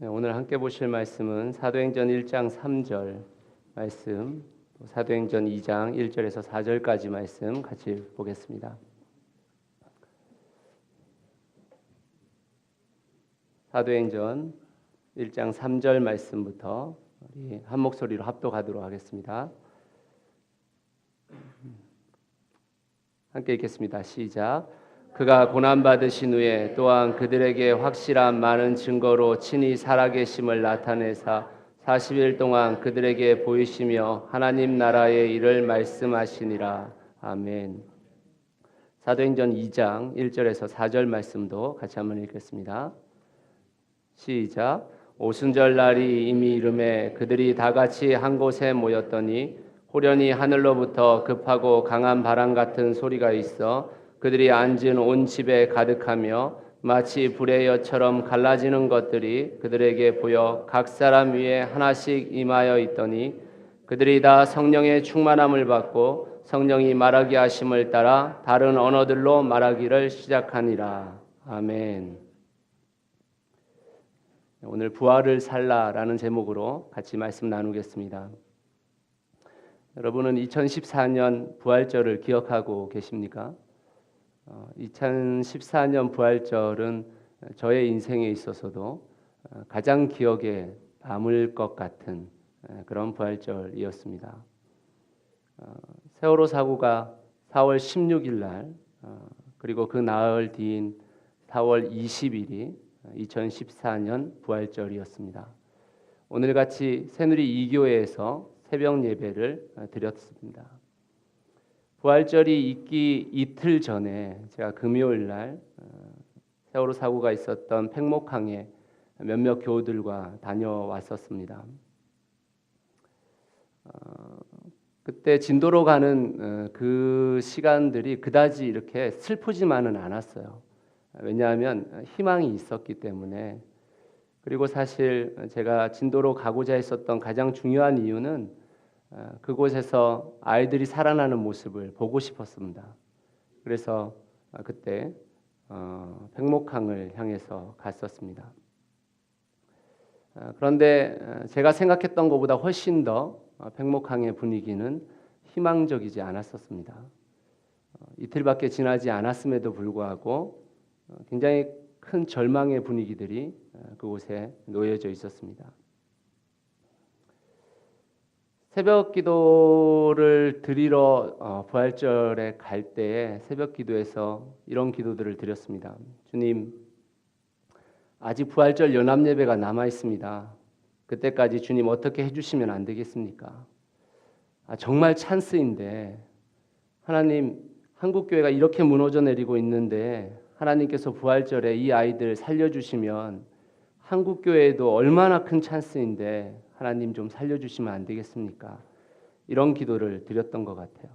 네, 오늘 함께 보실 말씀은 사도행전 1장 3절 말씀, 사도행전 2장 1절에서 4절까지 말씀 같이 보겠습니다. 사도행전 1장 3절 말씀부터 우리 한 목소리로 합독하도록 하겠습니다. 함께 읽겠습니다. 시작. 그가 고난받으신 후에 또한 그들에게 확실한 많은 증거로 친히 살아계심을 나타내사 40일 동안 그들에게 보이시며 하나님 나라의 일을 말씀하시니라. 아멘. 사도행전 2장 1절에서 4절 말씀도 같이 한번 읽겠습니다. 시작. 오순절 날이 이미 이름에 그들이 다 같이 한 곳에 모였더니 호련히 하늘로부터 급하고 강한 바람 같은 소리가 있어 그들이 앉은 온 집에 가득하며 마치 불의 엿처럼 갈라지는 것들이 그들에게 보여 각 사람 위에 하나씩 임하여 있더니 그들이 다 성령의 충만함을 받고 성령이 말하게 하심을 따라 다른 언어들로 말하기를 시작하니라. 아멘. 오늘 부활을 살라라는 제목으로 같이 말씀 나누겠습니다. 여러분은 2014년 부활절을 기억하고 계십니까? 2014년 부활절은 저의 인생에 있어서도 가장 기억에 남을 것 같은 그런 부활절이었습니다. 세월호 사고가 4월 16일 날 그리고 그 나흘 뒤인 4월 20일이 2014년 부활절이었습니다. 오늘같이 새누리 2교회에서 새벽 예배를 드렸습니다. 부활절이 있기 이틀 전에 제가 금요일 날 세월호 사고가 있었던 팽목항에 몇몇 교우들과 다녀왔었습니다. 그때 진도로 가는 그 시간들이 그다지 이렇게 슬프지만은 않았어요. 왜냐하면 희망이 있었기 때문에. 그리고 사실 제가 진도로 가고자 했었던 가장 중요한 이유는 그곳에서 아이들이 살아나는 모습을 보고 싶었습니다. 그래서 그때 팽목항을 향해서 갔었습니다. 그런데 제가 생각했던 것보다 훨씬 더 팽목항의 분위기는 희망적이지 않았었습니다. 이틀밖에 지나지 않았음에도 불구하고 굉장히 큰 절망의 분위기들이 그곳에 놓여져 있었습니다. 새벽 기도를 드리러 부활절에 갈 때에 새벽 기도에서 이런 기도들을 드렸습니다. 주님, 아직 부활절 연합 예배가 남아 있습니다. 그때까지 주님 어떻게 해주시면 안 되겠습니까? 정말 찬스인데 하나님, 한국교회가 이렇게 무너져 내리고 있는데 하나님께서 부활절에 이 아이들 살려주시면 한국교회에도 얼마나 큰 찬스인데 하나님 좀 살려주시면 안 되겠습니까? 이런 기도를 드렸던 것 같아요.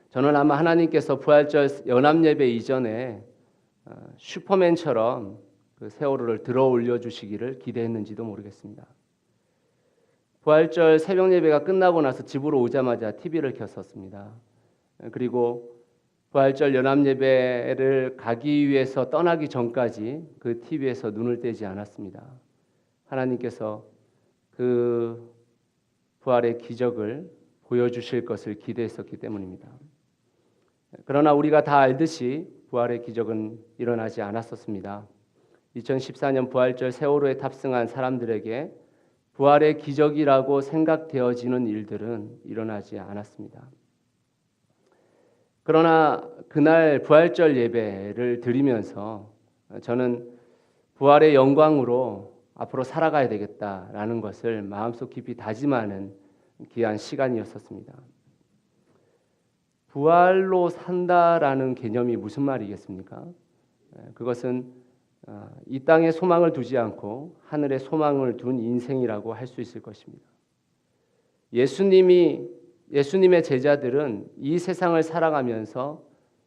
저는 아마 하나님께서 부활절 연합예배 이전에 슈퍼맨처럼 그 세월호를 들어 올려주시기를 기대했는지도 모르겠습니다. 부활절 새벽 예배가 끝나고 나서 집으로 오자마자 TV를 켰었습니다. 그리고 부활절 연합예배를 가기 위해서 떠나기 전까지 그 TV에서 눈을 떼지 않았습니다. 하나님께서 그 부활의 기적을 보여주실 것을 기대했었기 때문입니다. 그러나 우리가 다 알듯이 부활의 기적은 일어나지 않았었습니다. 2014년 부활절 세월호에 탑승한 사람들에게 부활의 기적이라고 생각되어지는 일들은 일어나지 않았습니다. 그러나 그날 부활절 예배를 드리면서 저는 부활의 영광으로 앞으로 살아가야 되겠다라는 것을 마음속 깊이 다짐하는 귀한 시간이었었습니다. 부활로 산다라는 개념이 무슨 말이겠습니까? 그것은 이 땅에 소망을 두지 않고 하늘에 소망을 둔 인생이라고 할 수 있을 것입니다. 예수님의 제자들은 이 세상을 살아가면서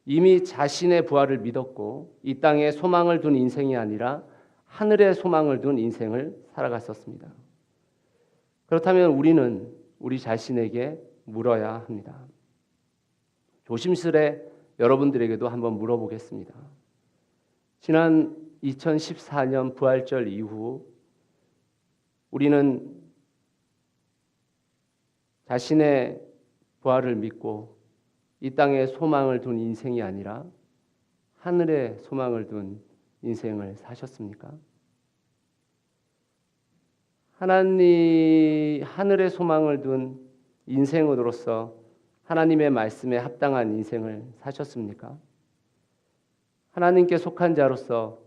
이미 자신의 부활을 믿었고 이 땅에 소망을 둔 인생이 아니라 하늘에 소망을 둔 인생을 살아갔었습니다. 그렇다면 우리는 우리 자신에게 물어야 합니다. 조심스레 여러분들에게도 한번 물어보겠습니다. 지난 2014년 부활절 이후 우리는 자신의 부활을 믿고 이 땅에 소망을 둔 인생이 아니라 하늘에 소망을 둔 인생을 사셨습니까? 하늘에 소망을 둔 인생으로서 하나님의 말씀에 합당한 인생을 사셨습니까? 하나님께 속한 자로서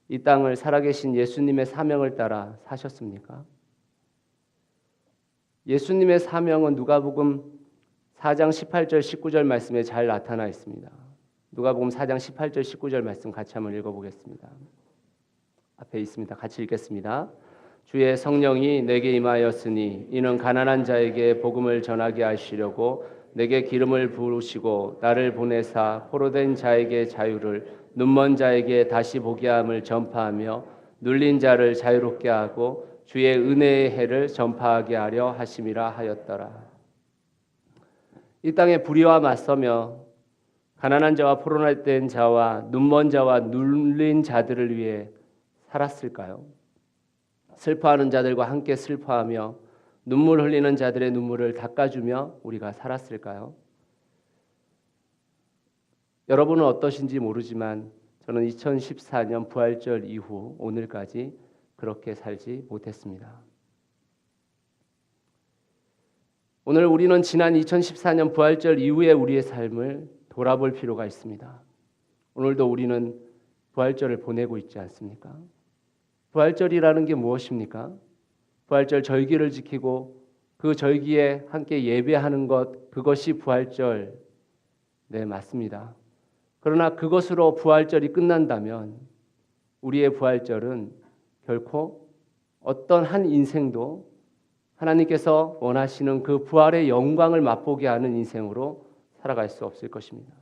이 땅을 살아계신 예수님의 사명을 따라 사셨습니까? 예수님의 사명은 누가복음 4장 18절 19절 말씀에 잘 나타나 있습니다. 누가복음 4장 18절 19절 말씀 같이 한번 읽어보겠습니다. 앞에 있습니다. 같이 읽겠습니다. 주의 성령이 내게 임하였으니 이는 가난한 자에게 복음을 전하게 하시려고 내게 기름을 부으시고 나를 보내사 포로된 자에게 자유를 눈먼 자에게 다시 보게 함을 전파하며 눌린 자를 자유롭게 하고 주의 은혜의 해를 전파하게 하려 하심이라 하였더라. 이 땅에 불의와 맞서며 가난한 자와 포로된 자와 눈먼 자와 눌린 자들을 위해 살았을까요? 슬퍼하는 자들과 함께 슬퍼하며 눈물 흘리는 자들의 눈물을 닦아주며 우리가 살았을까요? 여러분은 어떠신지 모르지만 저는 2014년 부활절 이후 오늘까지 그렇게 살지 못했습니다. 오늘 우리는 지난 2014년 부활절 이후의 우리의 삶을 돌아볼 필요가 있습니다. 오늘도 우리는 부활절을 보내고 있지 않습니까? 부활절이라는 게 무엇입니까? 부활절 절기를 지키고 그 절기에 함께 예배하는 것, 그것이 부활절. 네, 맞습니다. 그러나 그것으로 부활절이 끝난다면 우리의 부활절은 결코 어떤 한 인생도 하나님께서 원하시는 그 부활의 영광을 맛보게 하는 인생으로 살아갈 수 없을 것입니다.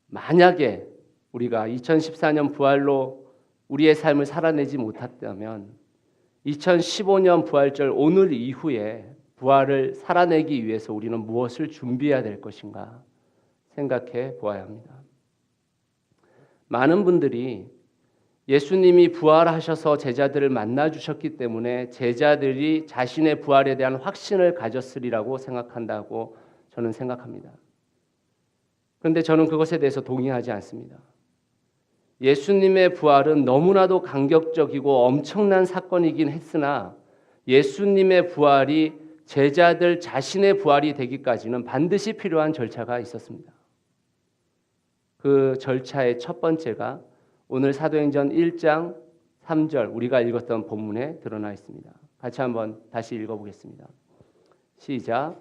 만약에 우리가 2014년 부활로 우리의 삶을 살아내지 못했다면 2015년 부활절 오늘 이후에 부활을 살아내기 위해서 우리는 무엇을 준비해야 될 것인가 생각해 보아야 합니다. 많은 분들이 예수님이 부활하셔서 제자들을 만나 주셨기 때문에 제자들이 자신의 부활에 대한 확신을 가졌으리라고 생각한다고 저는 생각합니다. 그런데 저는 그것에 대해서 동의하지 않습니다. 예수님의 부활은 너무나도 감격적이고 엄청난 사건이긴 했으나 예수님의 부활이 제자들 자신의 부활이 되기까지는 반드시 필요한 절차가 있었습니다. 그 절차의 첫 번째가 오늘 사도행전 1장 3절 우리가 읽었던 본문에 드러나 있습니다. 같이 한번 다시 읽어보겠습니다. 시작.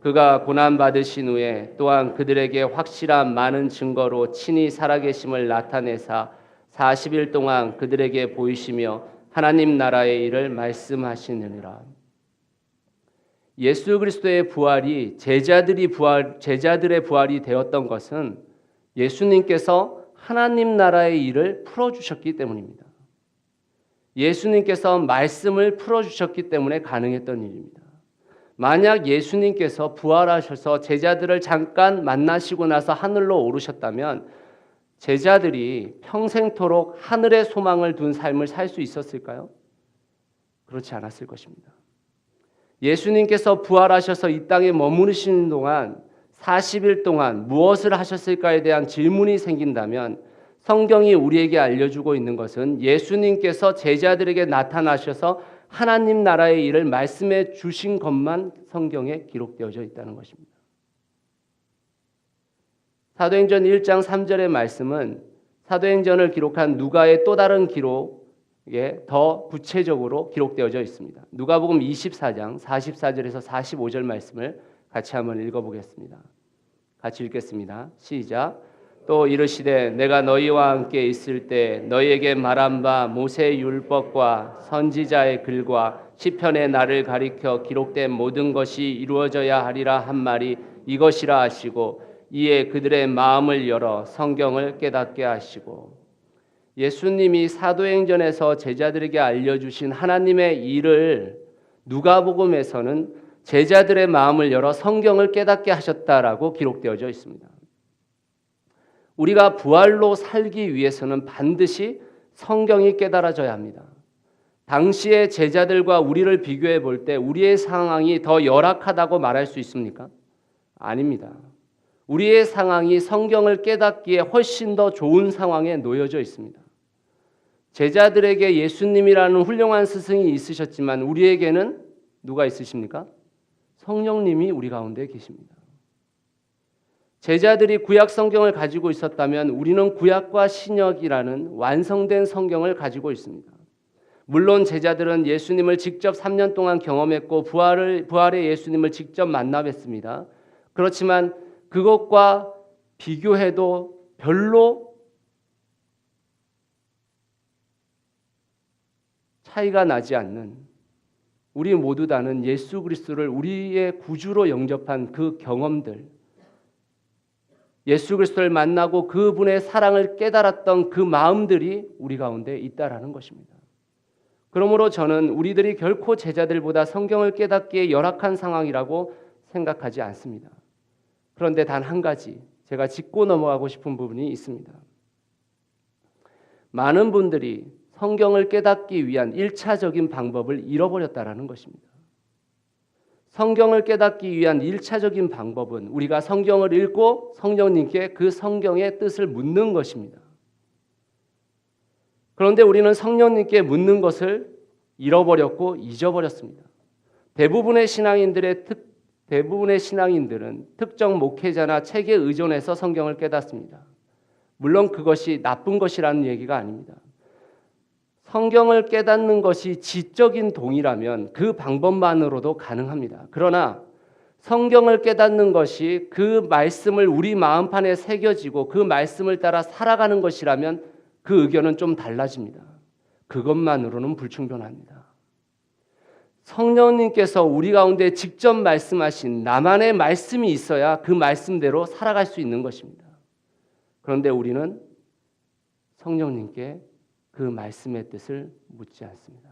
그가 고난받으신 후에 또한 그들에게 확실한 많은 증거로 친히 살아계심을 나타내사 40일 동안 그들에게 보이시며 하나님 나라의 일을 말씀하시느니라. 예수 그리스도의 부활이 제자들의 부활이 되었던 것은 예수님께서 하나님 나라의 일을 풀어주셨기 때문입니다. 예수님께서 말씀을 풀어주셨기 때문에 가능했던 일입니다. 만약 예수님께서 부활하셔서 제자들을 잠깐 만나시고 나서 하늘로 오르셨다면 제자들이 평생토록 하늘의 소망을 둔 삶을 살 수 있었을까요? 그렇지 않았을 것입니다. 예수님께서 부활하셔서 이 땅에 머무르시는 동안 40일 동안 무엇을 하셨을까에 대한 질문이 생긴다면 성경이 우리에게 알려주고 있는 것은 예수님께서 제자들에게 나타나셔서 하나님 나라의 일을 말씀해 주신 것만 성경에 기록되어져 있다는 것입니다. 사도행전 1장 3절의 말씀은 사도행전을 기록한 누가의 또 다른 기록에 더 구체적으로 기록되어져 있습니다. 누가복음 24장 44절에서 45절 말씀을 같이 한번 읽어보겠습니다. 같이 읽겠습니다. 시작. 또 이르시되 내가 너희와 함께 있을 때 너희에게 말한 바 모세의 율법과 선지자의 글과 시편의 나를 가리켜 기록된 모든 것이 이루어져야 하리라 한 말이 이것이라 하시고 이에 그들의 마음을 열어 성경을 깨닫게 하시고. 예수님이 사도행전에서 제자들에게 알려주신 하나님의 일을 누가복음에서는 제자들의 마음을 열어 성경을 깨닫게 하셨다라고 기록되어져 있습니다. 우리가 부활로 살기 위해서는 반드시 성경이 깨달아져야 합니다. 당시의 제자들과 우리를 비교해 볼 때 우리의 상황이 더 열악하다고 말할 수 있습니까? 아닙니다. 우리의 상황이 성경을 깨닫기에 훨씬 더 좋은 상황에 놓여져 있습니다. 제자들에게 예수님이라는 훌륭한 스승이 있으셨지만 우리에게는 누가 있으십니까? 성령님이 우리 가운데 계십니다. 제자들이 구약 성경을 가지고 있었다면 우리는 구약과 신약이라는 완성된 성경을 가지고 있습니다. 물론 제자들은 예수님을 직접 3년 동안 경험했고 부활의 예수님을 직접 만나 뵀습니다. 그렇지만 그것과 비교해도 별로 차이가 나지 않는, 우리 모두 다는 예수 그리스도를 우리의 구주로 영접한 그 경험들, 예수 그리스도를 만나고 그분의 사랑을 깨달았던 그 마음들이 우리 가운데 있다라는 것입니다. 그러므로 저는 우리들이 결코 제자들보다 성경을 깨닫기에 열악한 상황이라고 생각하지 않습니다. 그런데 단 한 가지 제가 짚고 넘어가고 싶은 부분이 있습니다. 많은 분들이 성경을 깨닫기 위한 1차적인 방법을 잃어버렸다라는 것입니다. 성경을 깨닫기 위한 1차적인 방법은 우리가 성경을 읽고 성령님께 그 성경의 뜻을 묻는 것입니다. 그런데 우리는 성령님께 묻는 것을 잃어버렸고 잊어버렸습니다. 대부분의 신앙인들은 특정 목회자나 책에 의존해서 성경을 깨닫습니다. 물론 그것이 나쁜 것이라는 얘기가 아닙니다. 성경을 깨닫는 것이 지적인 동의라면 그 방법만으로도 가능합니다. 그러나 성경을 깨닫는 것이 그 말씀을 우리 마음판에 새겨지고 그 말씀을 따라 살아가는 것이라면 그 의견은 좀 달라집니다. 그것만으로는 불충분합니다. 성령님께서 우리 가운데 직접 말씀하신 나만의 말씀이 있어야 그 말씀대로 살아갈 수 있는 것입니다. 그런데 우리는 성령님께 그 말씀의 뜻을 묻지 않습니다.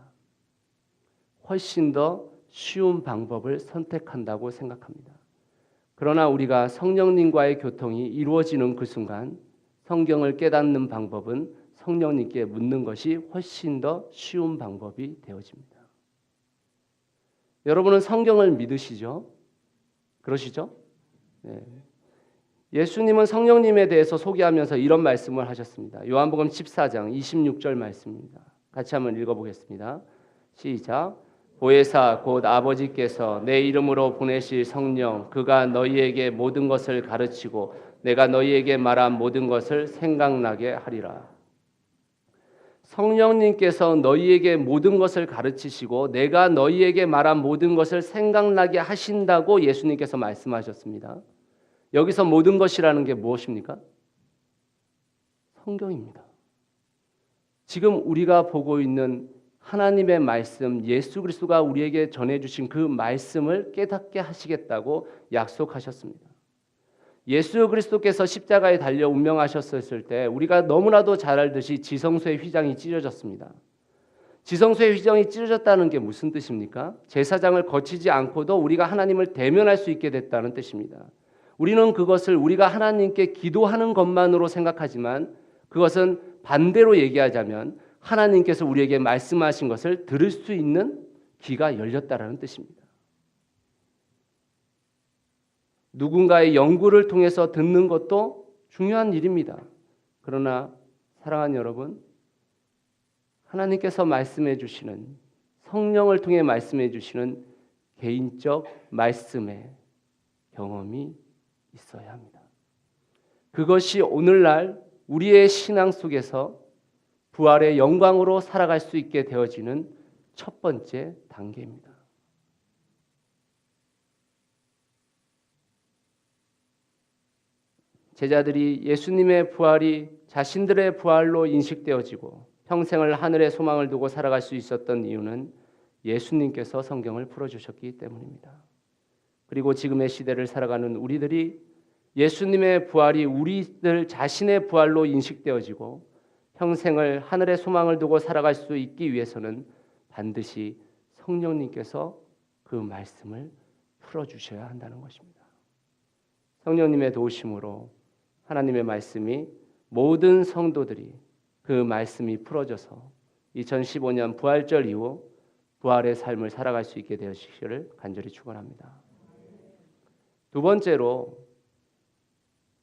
훨씬 더 쉬운 방법을 선택한다고 생각합니다. 그러나 우리가 성령님과의 교통이 이루어지는 그 순간 성경을 깨닫는 방법은 성령님께 묻는 것이 훨씬 더 쉬운 방법이 되어집니다. 여러분은 성경을 믿으시죠? 그러시죠? 네. 예수님은 성령님에 대해서 소개하면서 이런 말씀을 하셨습니다. 요한복음 14장 26절 말씀입니다. 같이 한번 읽어보겠습니다. 시작. 보혜사 곧 아버지께서 내 이름으로 보내실 성령 그가 너희에게 모든 것을 가르치고 내가 너희에게 말한 모든 것을 생각나게 하리라. 성령님께서 너희에게 모든 것을 가르치시고 내가 너희에게 말한 모든 것을 생각나게 하신다고 예수님께서 말씀하셨습니다. 여기서 모든 것이라는 게 무엇입니까? 성경입니다. 지금 우리가 보고 있는 하나님의 말씀, 예수 그리스도가 우리에게 전해주신 그 말씀을 깨닫게 하시겠다고 약속하셨습니다. 예수 그리스도께서 십자가에 달려 운명하셨을 때 우리가 너무나도 잘 알듯이 지성소의 휘장이 찢어졌습니다. 지성소의 휘장이 찢어졌다는 게 무슨 뜻입니까? 제사장을 거치지 않고도 우리가 하나님을 대면할 수 있게 됐다는 뜻입니다. 우리는 그것을 우리가 하나님께 기도하는 것만으로 생각하지만 그것은 반대로 얘기하자면 하나님께서 우리에게 말씀하신 것을 들을 수 있는 귀가 열렸다라는 뜻입니다. 누군가의 연구를 통해서 듣는 것도 중요한 일입니다. 그러나 사랑하는 여러분, 하나님께서 말씀해 주시는 성령을 통해 말씀해 주시는 개인적 말씀의 경험이 있어야 합니다. 그것이 오늘날 우리의 신앙 속에서 부활의 영광으로 살아갈 수 있게 되어지는 첫 번째 단계입니다. 제자들이 예수님의 부활이 자신들의 부활로 인식되어지고 평생을 하늘의 소망을 두고 살아갈 수 있었던 이유는 예수님께서 성경을 풀어주셨기 때문입니다. 그리고 지금의 시대를 살아가는 우리들이 예수님의 부활이 우리들 자신의 부활로 인식되어지고 평생을 하늘의 소망을 두고 살아갈 수 있기 위해서는 반드시 성령님께서 그 말씀을 풀어주셔야 한다는 것입니다. 성령님의 도우심으로 하나님의 말씀이 모든 성도들이 그 말씀이 풀어져서 2015년 부활절 이후 부활의 삶을 살아갈 수 있게 되시기를 간절히 축원합니다. 두 번째로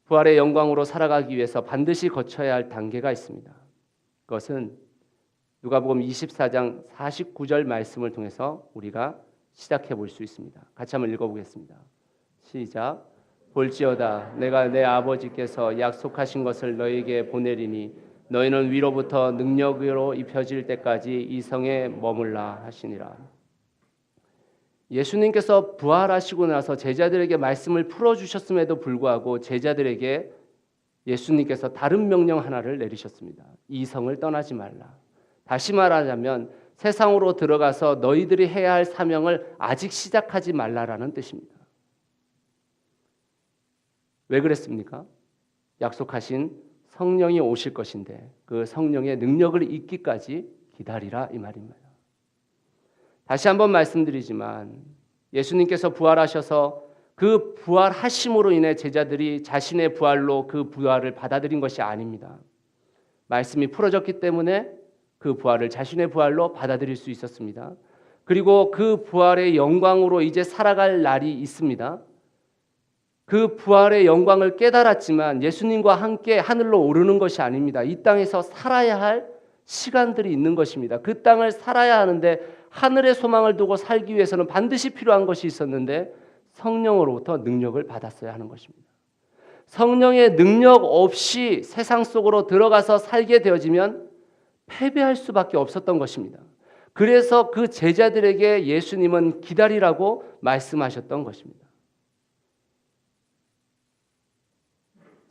부활의 영광으로 살아가기 위해서 반드시 거쳐야 할 단계가 있습니다. 그것은 누가복음 24장 49절 말씀을 통해서 우리가 시작해 볼 수 있습니다. 같이 한번 읽어보겠습니다. 시작. 볼지어다 내가 내 아버지께서 약속하신 것을 너희에게 보내리니 너희는 위로부터 능력으로 입혀질 때까지 이 성에 머물라 하시니라. 예수님께서 부활하시고 나서 제자들에게 말씀을 풀어주셨음에도 불구하고 제자들에게 예수님께서 다른 명령 하나를 내리셨습니다. 이 성을 떠나지 말라. 다시 말하자면 세상으로 들어가서 너희들이 해야 할 사명을 아직 시작하지 말라라는 뜻입니다. 왜 그랬습니까? 약속하신 성령이 오실 것인데 그 성령의 능력을 잊기까지 기다리라 이 말입니다. 다시 한번 말씀드리지만 예수님께서 부활하셔서 그 부활하심으로 인해 제자들이 자신의 부활로 그 부활을 받아들인 것이 아닙니다. 말씀이 풀어졌기 때문에 그 부활을 자신의 부활로 받아들일 수 있었습니다. 그리고 그 부활의 영광으로 이제 살아갈 날이 있습니다. 그 부활의 영광을 깨달았지만 예수님과 함께 하늘로 오르는 것이 아닙니다. 이 땅에서 살아야 할 시간들이 있는 것입니다. 그 땅을 살아야 하는데 하늘의 소망을 두고 살기 위해서는 반드시 필요한 것이 있었는데 성령으로부터 능력을 받았어야 하는 것입니다. 성령의 능력 없이 세상 속으로 들어가서 살게 되어지면 패배할 수밖에 없었던 것입니다. 그래서 그 제자들에게 예수님은 기다리라고 말씀하셨던 것입니다.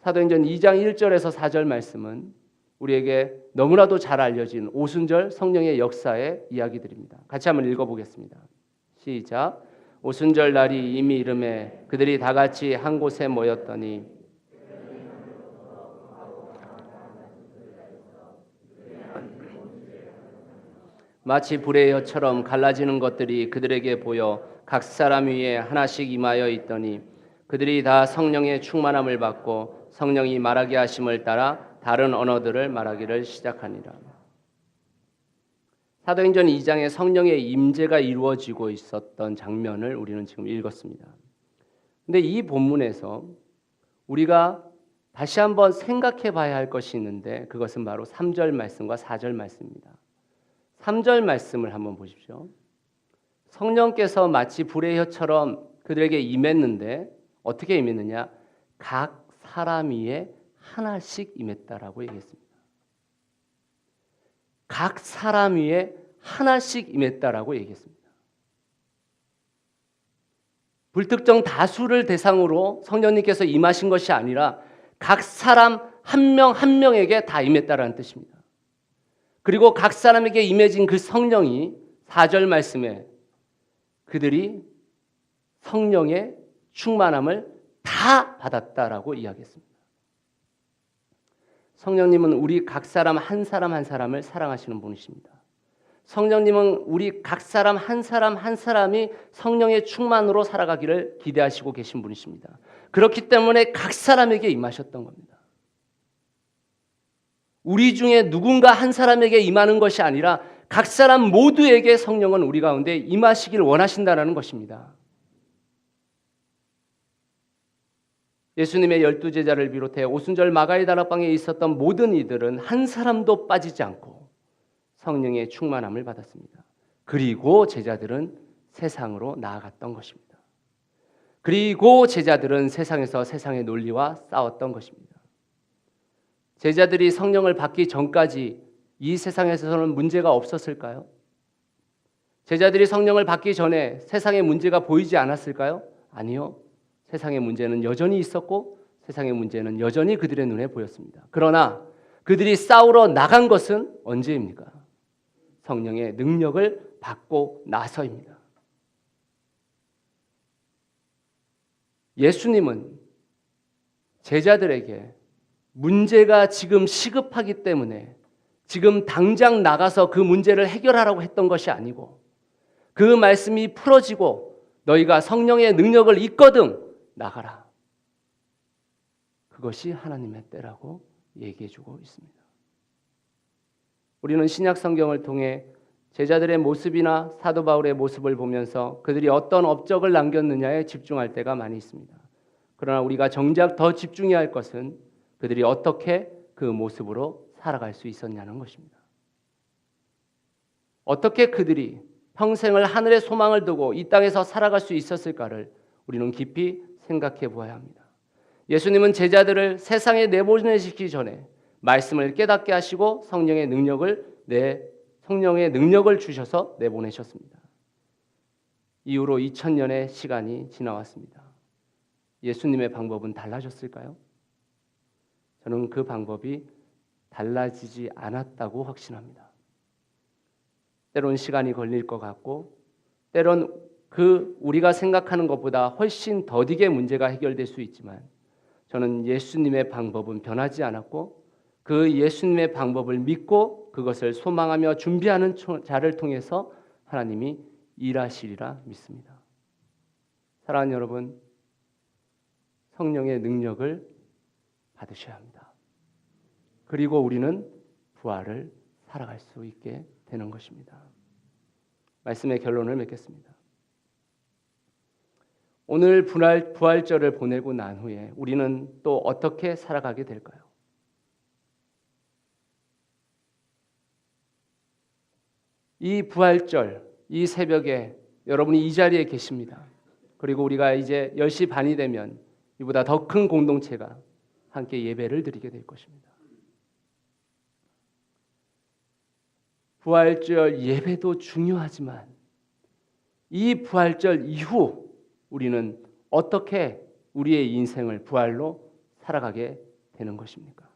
사도행전 2장 1절에서 4절 말씀은 우리에게 너무나도 잘 알려진 오순절 성령의 역사의 이야기들입니다. 같이 한번 읽어보겠습니다. 시작. 오순절 날이 이미 이름에 그들이 다 같이 한 곳에 모였더니 마치 불의 혀처럼 갈라지는 것들이 그들에게 보여 각 사람 위에 하나씩 임하여 있더니 그들이 다 성령의 충만함을 받고 성령이 말하게 하심을 따라 다른 언어들을 말하기를 시작하니라. 사도행전 2장에 성령의 임재가 이루어지고 있었던 장면을 우리는 지금 읽었습니다. 근데 이 본문에서 우리가 다시 한번 생각해 봐야 할 것이 있는데 그것은 바로 3절 말씀과 4절 말씀입니다. 3절 말씀을 한번 보십시오. 성령께서 마치 불의 혀처럼 그들에게 임했는데 어떻게 임했느냐? 각 사람 위에 하나씩 임했다라고 얘기했습니다. 각 사람 위에 하나씩 임했다라고 얘기했습니다. 불특정 다수를 대상으로 성령님께서 임하신 것이 아니라 각 사람 한 명 한 명에게 다 임했다라는 뜻입니다. 그리고 각 사람에게 임해진 그 성령이 4절 말씀에 그들이 성령의 충만함을 다 받았다라고 이야기했습니다. 성령님은 우리 각 사람 한 사람 한 사람을 사랑하시는 분이십니다. 성령님은 우리 각 사람 한 사람이 성령의 충만으로 살아가기를 기대하시고 계신 분이십니다. 그렇기 때문에 각 사람에게 임하셨던 겁니다. 우리 중에 누군가 한 사람에게 임하는 것이 아니라 각 사람 모두에게 성령은 우리 가운데 임하시길 원하신다는 것입니다. 예수님의 12제자를 비롯해 오순절 마가의 다락방에 있었던 모든 이들은 한 사람도 빠지지 않고 성령의 충만함을 받았습니다. 그리고 제자들은 세상으로 나아갔던 것입니다. 그리고 제자들은 세상에서 세상의 논리와 싸웠던 것입니다. 제자들이 성령을 받기 전까지 이 세상에서는 문제가 없었을까요? 제자들이 성령을 받기 전에 세상의 문제가 보이지 않았을까요? 아니요. 세상의 문제는 여전히 있었고 세상의 문제는 여전히 그들의 눈에 보였습니다. 그러나 그들이 싸우러 나간 것은 언제입니까? 성령의 능력을 받고 나서입니다. 예수님은 제자들에게 문제가 지금 시급하기 때문에 지금 당장 나가서 그 문제를 해결하라고 했던 것이 아니고 그 말씀이 풀어지고 너희가 성령의 능력을 잊거든 나가라. 그것이 하나님의 때라고 얘기해주고 있습니다. 우리는 신약 성경을 통해 제자들의 모습이나 사도 바울의 모습을 보면서 그들이 어떤 업적을 남겼느냐에 집중할 때가 많이 있습니다. 그러나 우리가 정작 더 집중해야 할 것은 그들이 어떻게 그 모습으로 살아갈 수 있었냐는 것입니다. 어떻게 그들이 평생을 하늘의 소망을 두고 이 땅에서 살아갈 수 있었을까를 우리는 깊이 생각해 보아야 합니다. 예수님은 제자들을 세상에 내보내시기 전에 말씀을 깨닫게 하시고 성령의 능력을 주셔서 내보내셨습니다. 이후로 2000년의 시간이 지나왔습니다. 예수님의 방법은 달라졌을까요? 저는 그 방법이 달라지지 않았다고 확신합니다. 때론 시간이 걸릴 것 같고 때론 우리가 생각하는 것보다 훨씬 더디게 문제가 해결될 수 있지만 저는 예수님의 방법은 변하지 않았고 그 예수님의 방법을 믿고 그것을 소망하며 준비하는 자를 통해서 하나님이 일하시리라 믿습니다. 사랑하는 여러분, 성령의 능력을 받으셔야 합니다. 그리고 우리는 부활을 살아갈 수 있게 되는 것입니다. 말씀의 결론을 맺겠습니다. 오늘 부활절을 보내고 난 후에 우리는 또 어떻게 살아가게 될까요? 이 부활절, 이 새벽에 여러분이 이 자리에 계십니다. 그리고 우리가 이제 10시 반이 되면 이보다 더 큰 공동체가 함께 예배를 드리게 될 것입니다. 부활절 예배도 중요하지만 이 부활절 이후 우리는 어떻게 우리의 인생을 부활로 살아가게 되는 것입니까?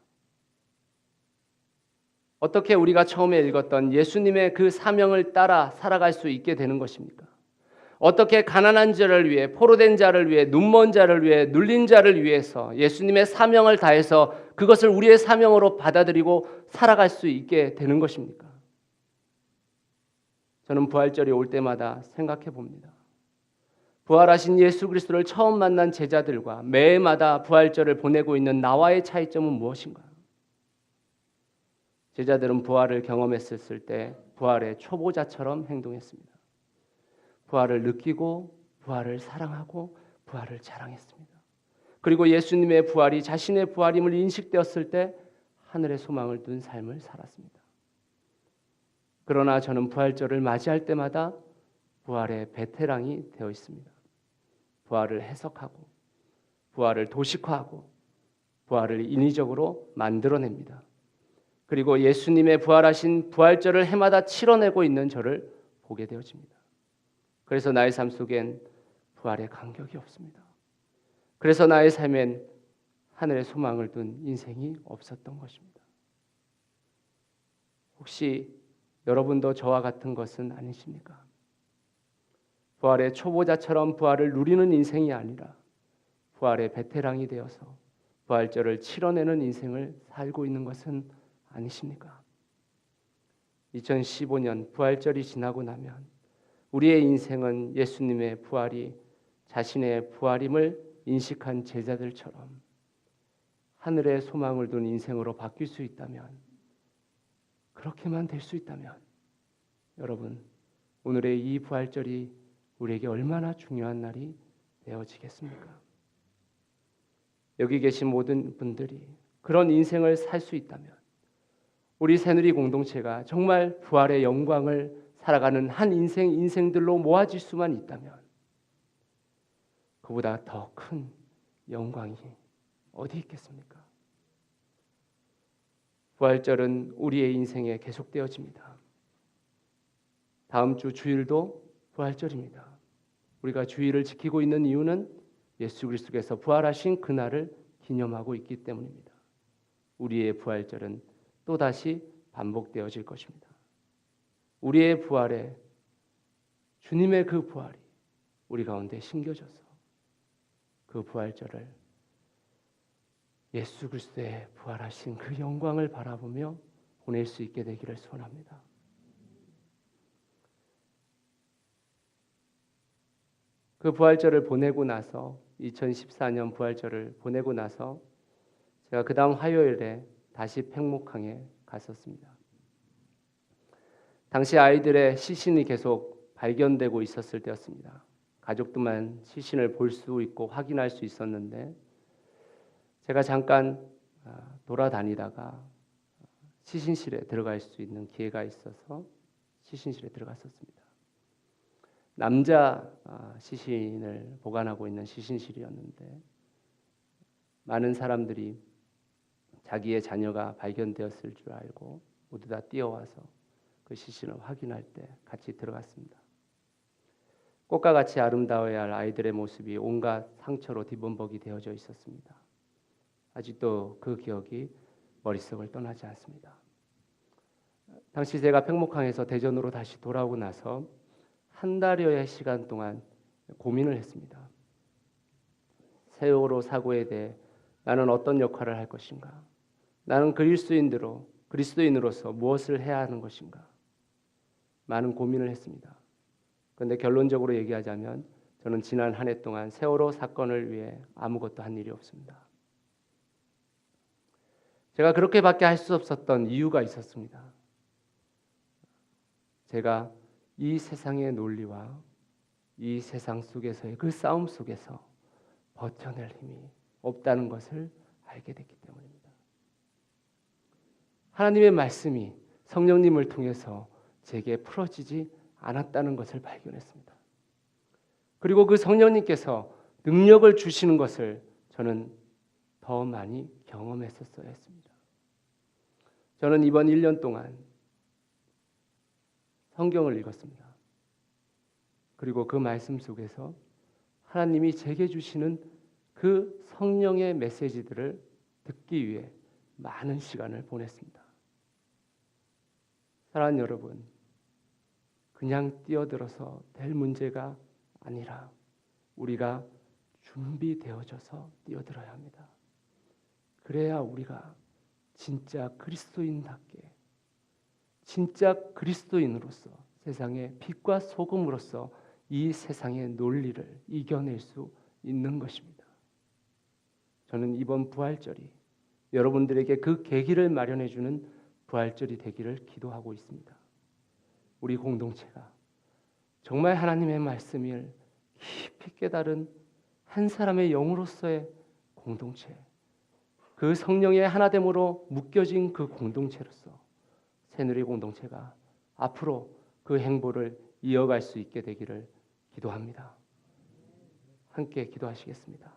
어떻게 우리가 처음에 읽었던 예수님의 그 사명을 따라 살아갈 수 있게 되는 것입니까? 어떻게 가난한 자를 위해, 포로된 자를 위해, 눈먼 자를 위해, 눌린 자를 위해서 예수님의 사명을 다해서 그것을 우리의 사명으로 받아들이고 살아갈 수 있게 되는 것입니까? 저는 부활절이 올 때마다 생각해 봅니다. 부활하신 예수 그리스도를 처음 만난 제자들과 매해마다 부활절을 보내고 있는 나와의 차이점은 무엇인가? 제자들은 부활을 경험했을 때 부활의 초보자처럼 행동했습니다. 부활을 느끼고 부활을 사랑하고 부활을 자랑했습니다. 그리고 예수님의 부활이 자신의 부활임을 인식되었을 때 하늘의 소망을 둔 삶을 살았습니다. 그러나 저는 부활절을 맞이할 때마다 부활의 베테랑이 되어 있습니다. 부활을 해석하고 부활을 도식화하고 부활을 인위적으로 만들어냅니다. 그리고 예수님의 부활하신 부활절을 해마다 치러내고 있는 저를 보게 되어집니다. 그래서 나의 삶 속엔 부활의 간격이 없습니다. 그래서 나의 삶엔 하늘의 소망을 둔 인생이 없었던 것입니다. 혹시 여러분도 저와 같은 것은 아니십니까? 부활의 초보자처럼 부활을 누리는 인생이 아니라 부활의 베테랑이 되어서 부활절을 치러내는 인생을 살고 있는 것은 아니십니까? 2015년 부활절이 지나고 나면 우리의 인생은 예수님의 부활이 자신의 부활임을 인식한 제자들처럼 하늘의 소망을 둔 인생으로 바뀔 수 있다면, 그렇게만 될 수 있다면 여러분, 오늘의 이 부활절이 우리에게 얼마나 중요한 날이 되어지겠습니까? 여기 계신 모든 분들이 그런 인생을 살 수 있다면 우리 새누리 공동체가 정말 부활의 영광을 살아가는 한 인생들로 모아질 수만 있다면 그보다 더 큰 영광이 어디 있겠습니까? 부활절은 우리의 인생에 계속되어집니다. 다음 주 주일도 부활절입니다. 우리가 주일을 지키고 있는 이유는 예수 그리스도께서 부활하신 그날을 기념하고 있기 때문입니다. 우리의 부활절은 또다시 반복되어질 것입니다. 우리의 부활에 주님의 그 부활이 우리 가운데 심겨져서 그 부활절을 예수 그리스도의 부활하신 그 영광을 바라보며 보낼 수 있게 되기를 소원합니다. 그 부활절을 보내고 나서 2014년 부활절을 보내고 나서 제가 그 다음 화요일에 다시 팽목항에 갔었습니다. 당시 아이들의 시신이 계속 발견되고 있었을 때였습니다. 가족들만 시신을 볼 수 있고 확인할 수 있었는데 제가 잠깐 돌아다니다가 시신실에 들어갈 수 있는 기회가 있어서 시신실에 들어갔었습니다. 남자 시신을 보관하고 있는 시신실이었는데 많은 사람들이 자기의 자녀가 발견되었을 줄 알고 모두 다 뛰어와서 그 시신을 확인할 때 같이 들어갔습니다. 꽃과 같이 아름다워야 할 아이들의 모습이 온갖 상처로 뒤범벅이 되어져 있었습니다. 아직도 그 기억이 머릿속을 떠나지 않습니다. 당시 제가 팽목항에서 대전으로 다시 돌아오고 나서 한 달여의 시간 동안 고민을 했습니다. 세월호 사고에 대해 나는 어떤 역할을 할 것인가? 나는 그리스도인으로서 무엇을 해야 하는 것인가? 많은 고민을 했습니다. 그런데 결론적으로 얘기하자면 저는 지난 한 해 동안 세월호 사건을 위해 아무것도 한 일이 없습니다. 제가 그렇게밖에 할 수 없었던 이유가 있었습니다. 제가 이 세상의 논리와 이 세상 속에서의 그 싸움 속에서 버텨낼 힘이 없다는 것을 알게 됐기 때문입니다. 하나님의 말씀이 성령님을 통해서 제게 풀어지지 않았다는 것을 발견했습니다. 그리고 그 성령님께서 능력을 주시는 것을 저는 더 많이 경험했었어야 했습니다. 저는 이번 1년 동안 성경을 읽었습니다. 그리고 그 말씀 속에서 하나님이 제게 주시는 그 성령의 메시지들을 듣기 위해 많은 시간을 보냈습니다. 사랑하는 여러분, 그냥 뛰어들어서 될 문제가 아니라 우리가 준비되어져서 뛰어들어야 합니다. 그래야 우리가 진짜 그리스도인답게, 진짜 그리스도인으로서 세상의 빛과 소금으로서 이 세상의 논리를 이겨낼 수 있는 것입니다. 저는 이번 부활절이 여러분들에게 그 계기를 마련해 주는 부활절이 되기를 기도하고 있습니다. 우리 공동체가 정말 하나님의 말씀을 깊이 깨달은 한 사람의 영으로서의 공동체, 그 성령의 하나됨으로 묶여진 그 공동체로서 새누리 공동체가 앞으로 그 행보를 이어갈 수 있게 되기를 기도합니다. 함께 기도하시겠습니다.